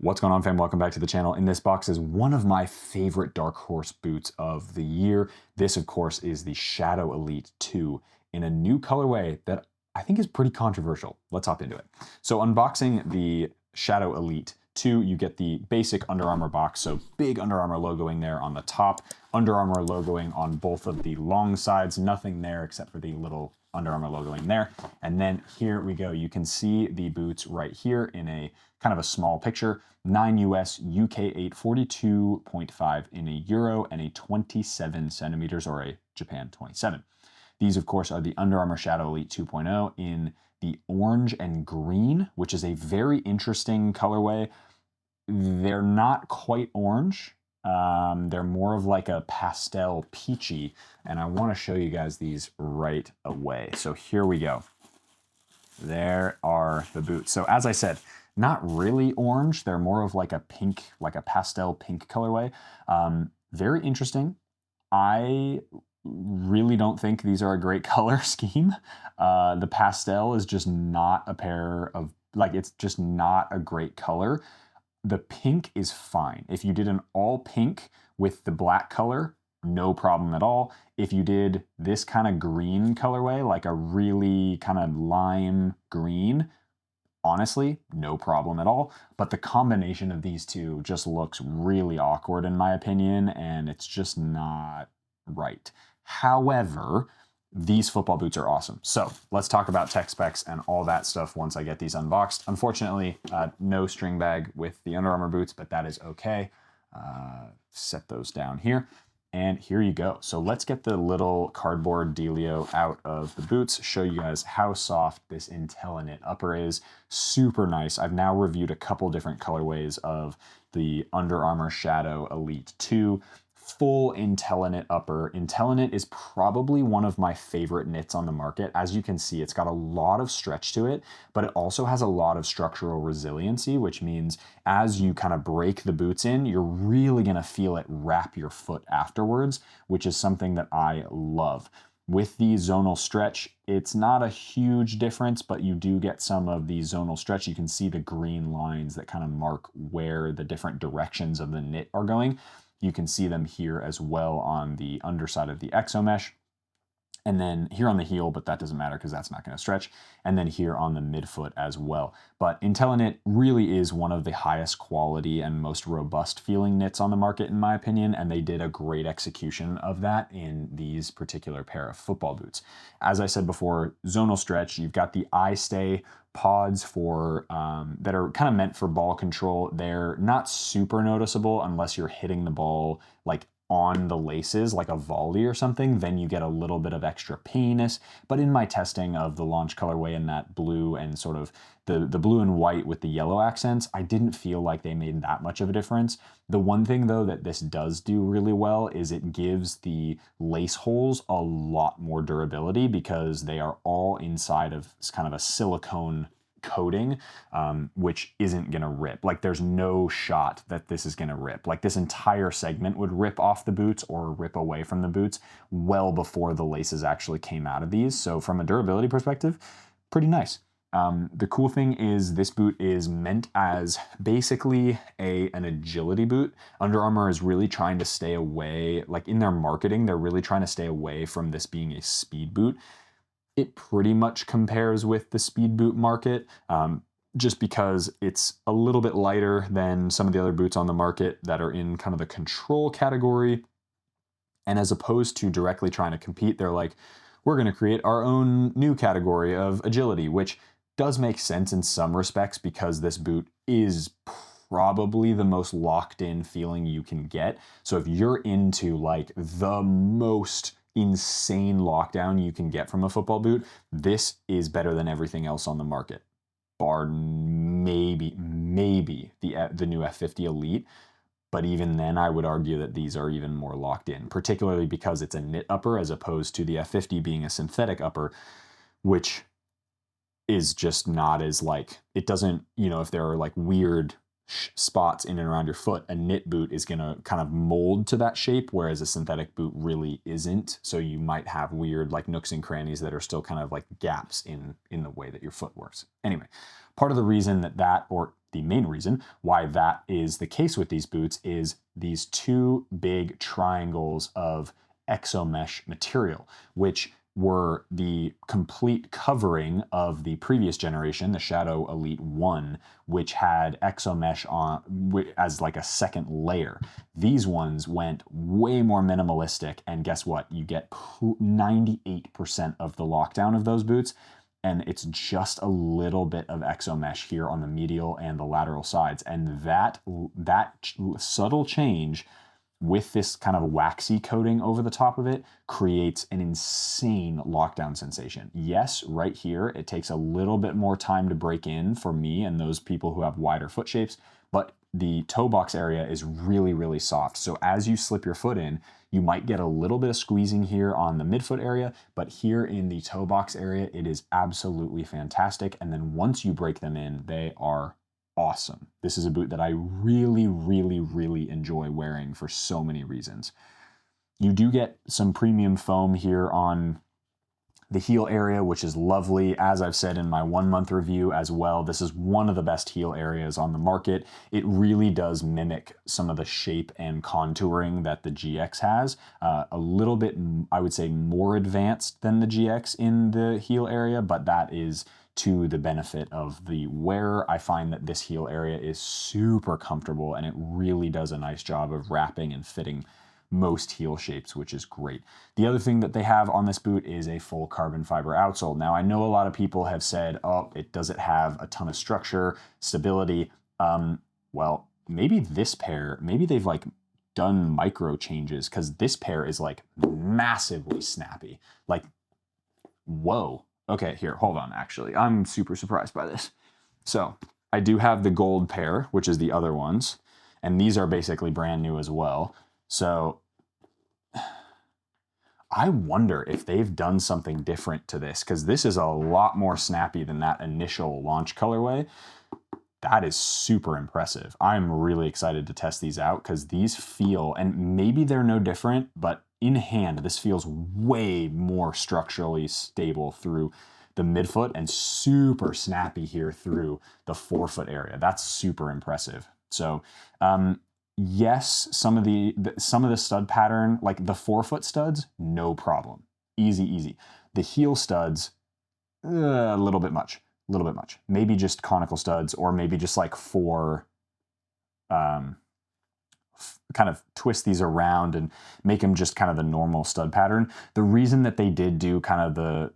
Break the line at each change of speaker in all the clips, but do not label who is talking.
What's going on, fam? Welcome back to the channel. In this box is one of my favorite dark horse boots of the year. This, of course, is the Shadow Elite 2 in a new colorway that I think is pretty controversial. Let's hop into it. So unboxing the Shadow Elite 2, you get the basic Under Armour box. So big Under Armour logoing there on the top, Under Armour logoing on both of the long sides, nothing there except for the little Under Armour logoing there. And then here we go. You can see the boots right here in a kind of a small picture, 9 US, UK 8, 42.5 in a Euro, and a 27 centimeters, or a Japan 27. These, of course, are the Under Armour Shadow Elite 2.0 in the orange and green, which is a very interesting colorway. They're not quite orange. They're more of like a pastel peachy, and I want to show you guys these right away. So here we go. There are the boots. So as I said, not really orange. They're more of like a pink, like a pastel pink colorway. Very interesting. I really don't think these are a great color scheme. The pastel is just not a pair of, like, it's just not a great color. The pink is fine. If you did an all pink with the black color, no problem at all. If you did this kind of green colorway, like a really kind of lime green, honestly, no problem at all. But the combination of these two just looks really awkward in my opinion, and it's just not right. However, these football boots are awesome. So let's talk about tech specs and all that stuff once I get these unboxed. Unfortunately, no string bag with the Under Armour boots, but that is okay. Set those down here. And here you go. So let's get the little cardboard dealio out of the boots, show you guys how soft this IntelliKnit upper is. Super nice. I've now reviewed a couple different colorways of the Under Armour Shadow Elite 2. Full IntelliKnit upper. IntelliKnit is probably one of my favorite knits on the market. As you can see, it's got a lot of stretch to it, but it also has a lot of structural resiliency, which means as you kind of break the boots in, you're really going to feel it wrap your foot afterwards, which is something that I love. With the zonal stretch, it's not a huge difference, but you do get some of the zonal stretch. You can see the green lines that kind of mark where the different directions of the knit are going. You can see them here as well on the underside of the exo mesh. And then here on the heel, but that doesn't matter because that's not going to stretch. And then here on the midfoot as well. But IntelliKnit really is one of the highest quality and most robust feeling knits on the market, in my opinion. And they did a great execution of that in these particular pair of football boots. As I said before, zonal stretch, you've got the eye stay pods for that are kind of meant for ball control. They're not super noticeable unless you're hitting the ball like on the laces, like a volley or something, then you get a little bit of extra paininess. But in my testing of the launch colorway in that blue and sort of the blue and white with the yellow accents, I didn't feel like they made that much of a difference. The one thing though that this does do really well is it gives the lace holes a lot more durability because they are all inside of kind of a silicone coating, which isn't gonna rip. Like there's no shot that this is gonna rip. Like this entire segment would rip off the boots or rip away from the boots well before the laces actually came out of these. So from a durability perspective, pretty nice. The cool thing is this boot is meant as basically an agility boot. Under Armour is really trying to stay away, like in their marketing, they're really trying to stay away from this being a speed boot. It pretty much compares with the speed boot market, just because it's a little bit lighter than some of the other boots on the market that are in kind of the control category. And as opposed to directly trying to compete, they're like, we're going to create our own new category of agility, which does make sense in some respects because this boot is probably the most locked in feeling you can get. So if you're into like the most insane lockdown you can get from a football boot, this is better than everything else on the market, bar maybe the new F50 Elite. But even then, I would argue that these are even more locked in, particularly because it's a knit upper as opposed to the F50 being a synthetic upper, which is just not as like, it doesn't, you know, if there are like weird spots in and around your foot, a knit boot is going to kind of mold to that shape, whereas a synthetic boot really isn't. So you might have weird like nooks and crannies that are still kind of like gaps in the way that your foot works. Anyway, part of the reason that or the main reason why that is the case with these boots is these two big triangles of exomesh material, which were the complete covering of the previous generation, the Shadow Elite 1, which had exomesh on as like a second layer. These ones went way more minimalistic, and guess what? You get 98% of the lockdown of those boots, and it's just a little bit of exomesh here on the medial and the lateral sides. And that subtle change with this kind of waxy coating over the top of it creates an insane lockdown sensation. Yes, right here, it takes a little bit more time to break in for me and those people who have wider foot shapes, but the toe box area is really, really soft. So as you slip your foot in, you might get a little bit of squeezing here on the midfoot area, but here in the toe box area, it is absolutely fantastic. And then once you break them in, they are awesome. This is a boot that I really, really, really enjoy wearing for so many reasons. You do get some premium foam here on the heel area, which is lovely. As I've said in my 1 month review as well, this is one of the best heel areas on the market. It really does mimic some of the shape and contouring that the GX has. A little bit, I would say, more advanced than the GX in the heel area, but that is to the benefit of the wearer. I find that this heel area is super comfortable, and it really does a nice job of wrapping and fitting most heel shapes, which is great. The other thing that they have on this boot is a full carbon fiber outsole. Now, I know a lot of people have said, oh, doesn't have a ton of structure, stability. Well, maybe this pair, maybe they've like done micro changes, because this pair is like massively snappy. Like, whoa. Okay, here, hold on, actually. I'm super surprised by this. So, I do have the gold pair, which is the other ones, and these are basically brand new as well. So, I wonder if they've done something different to this, because this is a lot more snappy than that initial launch colorway. That is super impressive. I'm really excited to test these out, because these feel, and maybe they're no different, but in hand, this feels way more structurally stable through the midfoot and super snappy here through the forefoot area. That's super impressive. So, yes, some of the stud pattern, like the forefoot studs, no problem. Easy, easy. The heel studs, a little bit much. Maybe just conical studs, or maybe just like four, kind of twist these around and make them just kind of the normal stud pattern. The reason that they did do kind of the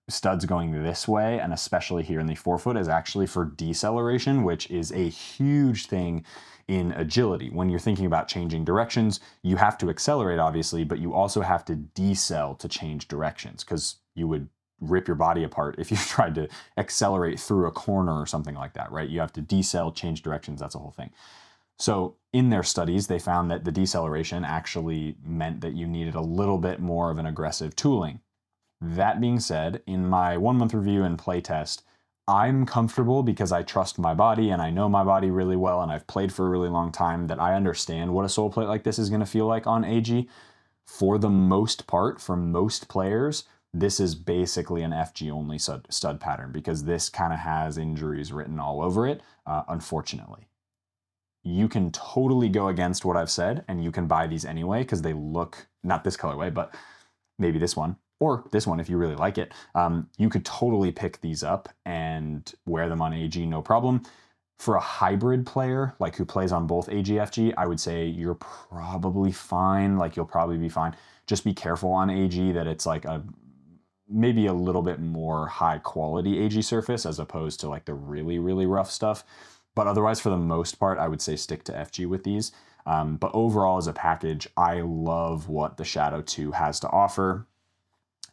studs going this way, and especially here in the forefoot, is actually for deceleration, which is a huge thing in agility. When you're thinking about changing directions, you have to accelerate, obviously, but you also have to decel to change directions, because you would rip your body apart if you tried to accelerate through a corner or something like that, right? You have to decel, change directions, that's a whole thing. So in their studies, they found that the deceleration actually meant that you needed a little bit more of an aggressive tooling. That being said, in my 1 month review and playtest, I'm comfortable because I trust my body and I know my body really well, and I've played for a really long time, that I understand what a sole plate like this is going to feel like on AG. For the most part, for most players, this is basically an FG only stud pattern, because this kind of has injuries written all over it, unfortunately. You can totally go against what I've said, and you can buy these anyway, because they look, not this colorway, but maybe this one, or this one if you really like it. You could totally pick these up and wear them on AG, no problem. For a hybrid player, like who plays on both AG, FG, I would say you're probably fine. Like, you'll probably be fine. Just be careful on AG that it's like maybe a little bit more high quality AG surface, as opposed to like the really, really rough stuff. But otherwise, for the most part, I would say stick to FG with these. But overall, as a package, I love what the Shadow 2 has to offer.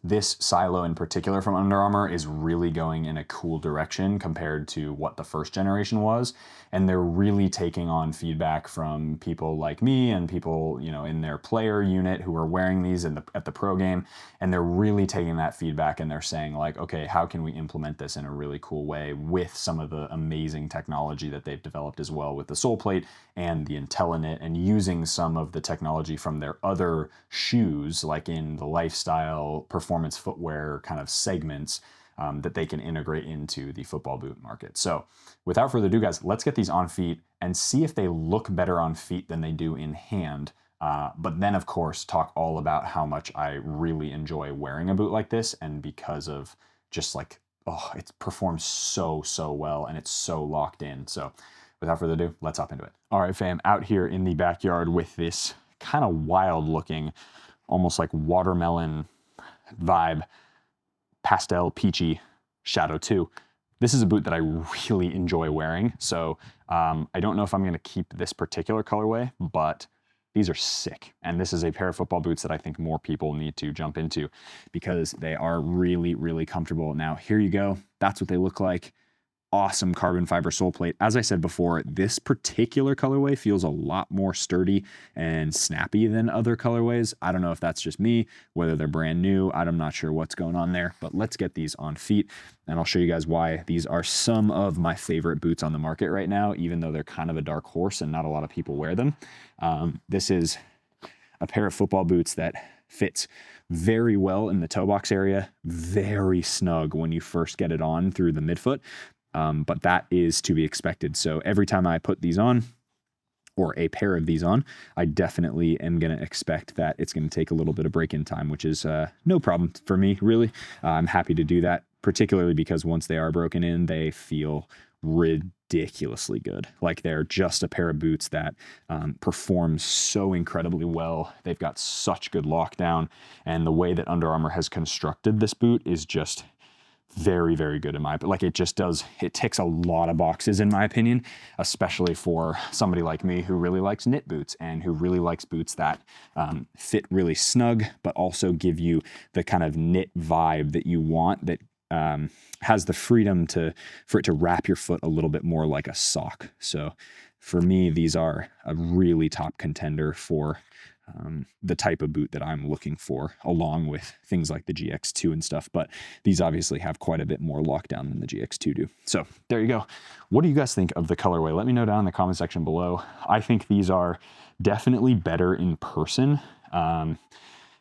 This silo in particular from Under Armour is really going in a cool direction compared to what the first generation was. And they're really taking on feedback from people like me and people, you know, in their player unit who are wearing these at the pro game. And they're really taking that feedback and they're saying like, okay, how can we implement this in a really cool way with some of the amazing technology that they've developed as well with the sole plate and the IntelliKnit, and using some of the technology from their other shoes, like in the lifestyle performance footwear kind of segments, that they can integrate into the football boot market. So without further ado, guys, let's get these on feet and see if they look better on feet than they do in hand. But then, of course, talk all about how much I really enjoy wearing a boot like this, and because of just like, oh, it performs so well, and it's so locked in. So without further ado, let's hop into it. All right, fam, out here in the backyard with this kind of wild looking, almost like watermelon vibe, pastel peachy Shadow 2. This is a boot that I really enjoy wearing. So I don't know if I'm gonna keep this particular colorway, but these are sick. And this is a pair of football boots that I think more people need to jump into because they are really comfortable. Now, here you go. That's what they look like. Awesome carbon fiber sole plate. As I said before, this particular colorway feels a lot more sturdy and snappy than other colorways. I don't know if that's just me, whether they're brand new. I'm not sure what's going on there, but let's get these on feet and I'll show you guys why these are some of my favorite boots on the market right now, even though they're kind of a dark horse and not a lot of people wear them. This is a pair of football boots that fits very well in the toe box area, very snug when you first get it on through the midfoot. But that is to be expected. So every time I put these on, or a pair of these on, I definitely am going to expect that it's going to take a little bit of break-in time, which is no problem for me, really. I'm happy to do that, particularly because once they are broken in, they feel ridiculously good. Like they're just a pair of boots that perform so incredibly well. They've got such good lockdown, and the way that Under Armour has constructed this boot is just very good in my opinion. Like it ticks a lot of boxes in my opinion, especially for somebody like me who really likes knit boots and who really likes boots that fit really snug, but also give you the kind of knit vibe that you want, that has the freedom for it to wrap your foot a little bit more like a sock. So for me, these are a really top contender for the type of boot that I'm looking for, along with things like the GX2 and stuff. But these obviously have quite a bit more lockdown than the GX2 do. So there you go. What do you guys think of the colorway? Let me know down in the comment section below. I think these are definitely better in person, and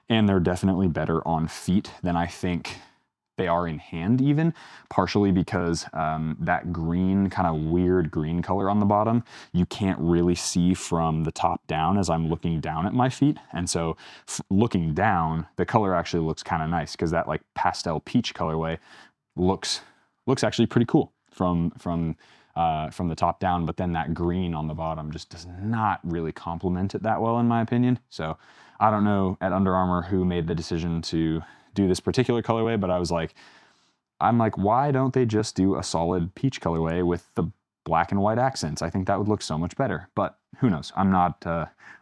they're definitely better on feet than I think they are in hand, even partially because that green, kind of weird green color on the bottom, you can't really see from the top down as I'm looking down at my feet. And so looking down, the color actually looks kind of nice because that like pastel peach colorway looks actually pretty cool from the top down, but then that green on the bottom just does not really complement it that well, in my opinion. So I don't know at Under Armour who made the decision to do this particular colorway, but I'm like, why don't they just do a solid peach colorway with the black and white accents? I think that would look so much better, but who knows? I'm not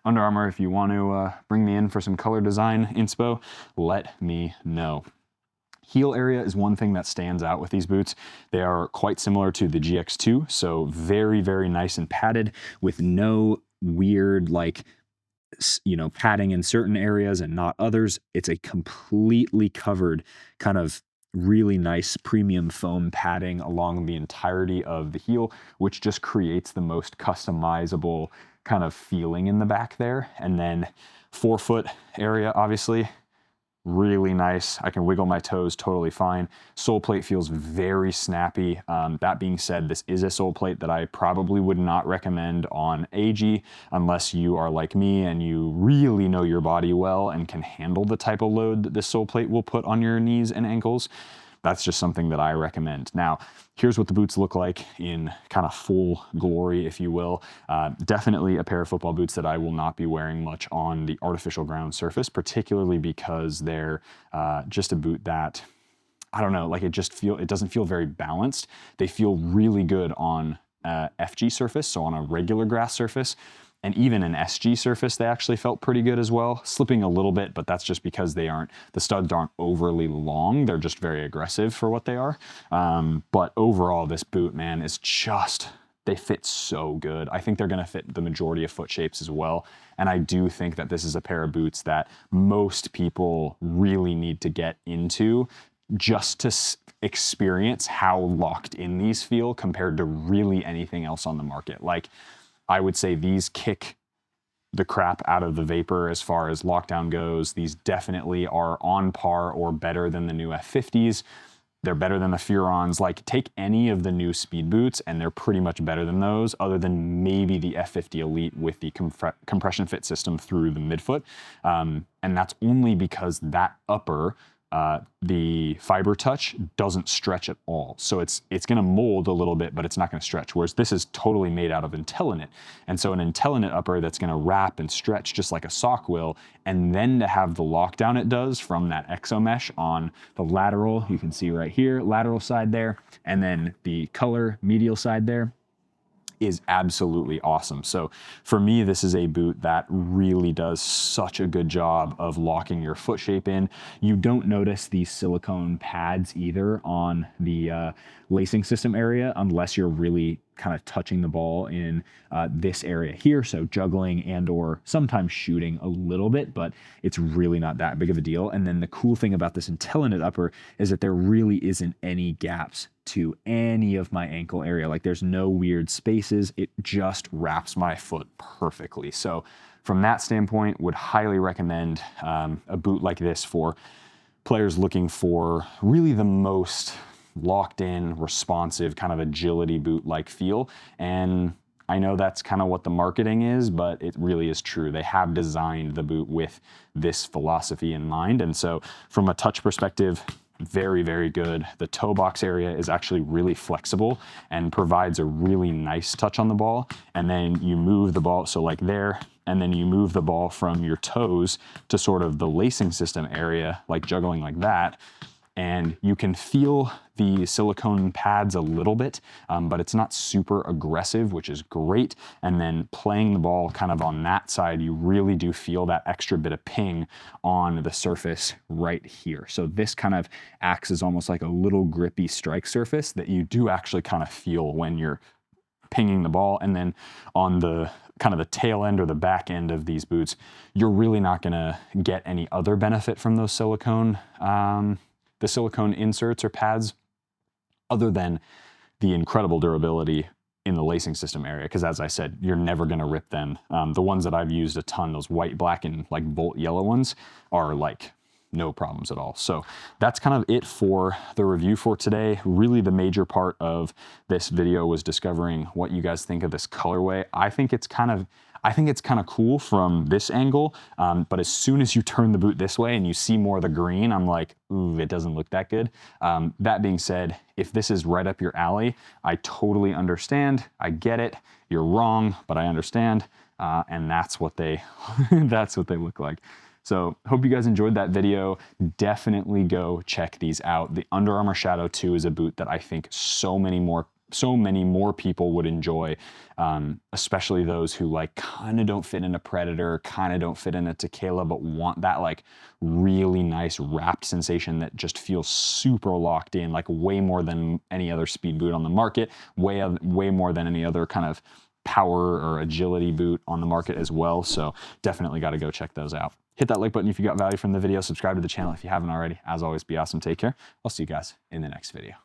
Under Armour. If you want to bring me in for some color design inspo, let me know. Heel area is one thing that stands out with these boots. They are quite similar to the GX2, so very nice and padded with no weird like, you know, padding in certain areas and not others. It's a completely covered kind of really nice premium foam padding along the entirety of the heel, which just creates the most customizable kind of feeling in the back there. And then forefoot area, obviously, really nice. I can wiggle my toes totally fine. Sole plate feels very snappy. That being said, this is a sole plate that I probably would not recommend on AG unless you are like me and you really know your body well and can handle the type of load that this sole plate will put on your knees and ankles. That's just something that I recommend. Now, here's what the boots look like in kind of full glory, if you will. Definitely a pair of football boots that I will not be wearing much on the artificial ground surface, particularly because they're just a boot that, I don't know, like it doesn't feel very balanced. They feel really good on FG surface, so on a regular grass surface. And even an SG surface, they actually felt pretty good as well. Slipping a little bit, but that's just because the studs aren't overly long. They're just very aggressive for what they are. But overall, this boot, man, is just, they fit so good. I think they're gonna fit the majority of foot shapes as well. And I do think that this is a pair of boots that most people really need to get into just to experience how locked in these feel compared to really anything else on the market. Like, I would say these kick the crap out of the Vapor as far as lockdown goes. These definitely are on par or better than the new F50s. They're better than the Furons. Like, take any of the new speed boots and they're pretty much better than those, other than maybe the F50 Elite with the compression fit system through the midfoot. And that's only because that upper, the fiber touch doesn't stretch at all. So it's gonna mold a little bit, but it's not gonna stretch. Whereas this is totally made out of Intelliknit. And so an Intelliknit upper that's gonna wrap and stretch just like a sock will, and then to have the lockdown it does from that exo mesh on the lateral, you can see right here, lateral side there, and then the color medial side there, is absolutely awesome. So for me, this is a boot that really does such a good job of locking your foot shape in. You don't notice these silicone pads either on the lacing system area unless you're really kind of touching the ball in this area here. So juggling and or sometimes shooting a little bit, but it's really not that big of a deal. And then the cool thing about this Intelliknit upper is that there really isn't any gaps to any of my ankle area. Like, there's no weird spaces. It just wraps my foot perfectly. So from that standpoint, would highly recommend a boot like this for players looking for really the most locked in, responsive, kind of agility boot-like feel. And I know that's kind of what the marketing is, but it really is true. They have designed the boot with this philosophy in mind. And so from a touch perspective, very, very good. The toe box area is actually really flexible and provides a really nice touch on the ball. And then you move the ball, so like there, and then you move the ball from your toes to sort of the lacing system area, like juggling like that. And you can feel the silicone pads a little bit, but it's not super aggressive, which is great. And then playing the ball kind of on that side, you really do feel that extra bit of ping on the surface right here. So this kind of acts as almost like a little grippy strike surface that you do actually kind of feel when you're pinging the ball. And then on the kind of the tail end or the back end of these boots, you're really not gonna get any other benefit from those silicone inserts or pads, other than the incredible durability in the lacing system area. Because as I said, you're never gonna rip them. The ones that I've used a ton, those white, black, and like bolt yellow ones, are like no problems at all. So that's kind of it for the review for today. Really the major part of this video was discovering what you guys think of this colorway. I think it's kind of cool from this angle, but as soon as you turn the boot this way and you see more of the green, I'm like, ooh, it doesn't look that good. That being said, if this is right up your alley, I totally understand. I get it. You're wrong, but I understand. And that's what they, that's what they look like. So hope you guys enjoyed that video. Definitely go check these out. The Under Armour Shadow 2 is a boot that I think so many more people would enjoy, especially those who like kind of don't fit in a Predator, kind of don't fit in a Tequila, but want that like really nice wrapped sensation that just feels super locked in, like way more than any other speed boot on the market, way more than any other kind of power or agility boot on the market as well. So definitely got to go check those out. Hit that like button if you got value from the video. Subscribe to the channel if you haven't already. As always, be awesome. Take care. I'll see you guys in the next video.